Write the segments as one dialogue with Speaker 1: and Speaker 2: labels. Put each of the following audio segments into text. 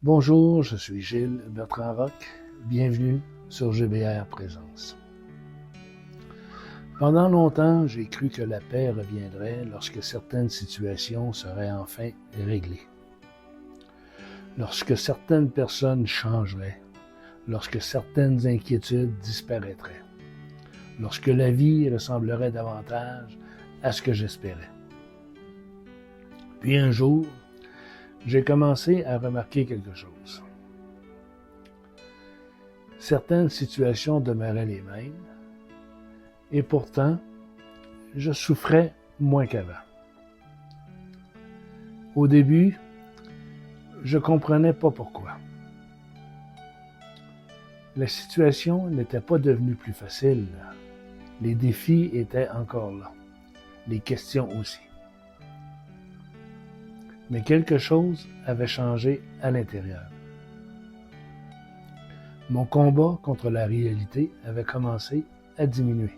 Speaker 1: Bonjour, je suis Gilles Bertrand-Roch. Bienvenue sur GBR Présence. Pendant longtemps, j'ai cru que la paix reviendrait lorsque certaines situations seraient enfin réglées. Lorsque certaines personnes changeraient, lorsque certaines inquiétudes disparaîtraient, lorsque la vie ressemblerait davantage à ce que j'espérais. Puis un jour, j'ai commencé à remarquer quelque chose. Certaines situations demeuraient les mêmes, et pourtant, je souffrais moins qu'avant. Au début, je comprenais pas pourquoi. La situation n'était pas devenue plus facile. Les défis étaient encore là. Les questions aussi. Mais quelque chose avait changé à l'intérieur. Mon combat contre la réalité avait commencé à diminuer.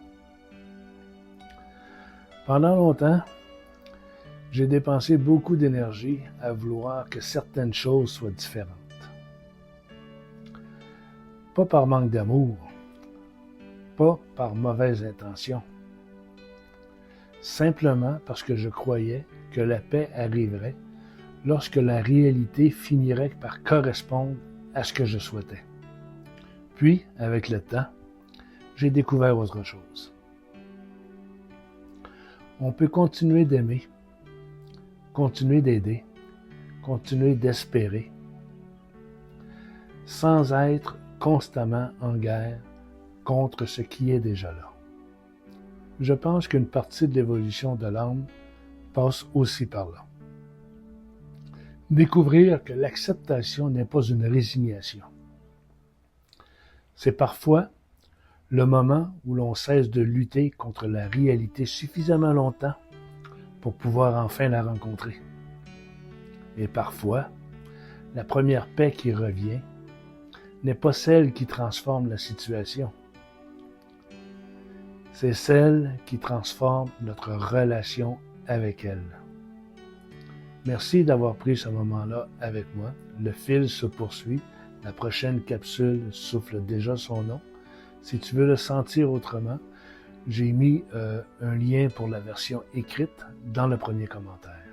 Speaker 1: Pendant longtemps, j'ai dépensé beaucoup d'énergie à vouloir que certaines choses soient différentes. Pas par manque d'amour, pas par mauvaise intention, simplement parce que je croyais que la paix arriverait lorsque la réalité finirait par correspondre à ce que je souhaitais. Puis, avec le temps, j'ai découvert autre chose. On peut continuer d'aimer, continuer d'aider, continuer d'espérer, sans être constamment en guerre contre ce qui est déjà là. Je pense qu'une partie de l'évolution de l'âme passe aussi par là. Découvrir que l'acceptation n'est pas une résignation. C'est parfois le moment où l'on cesse de lutter contre la réalité suffisamment longtemps pour pouvoir enfin la rencontrer. Et parfois, la première paix qui revient n'est pas celle qui transforme la situation. C'est celle qui transforme notre relation avec elle. Merci d'avoir pris ce moment-là avec moi. Le fil se poursuit. La prochaine capsule souffle déjà son nom. Si tu veux le sentir autrement, j'ai mis un lien pour la version écrite dans le premier commentaire.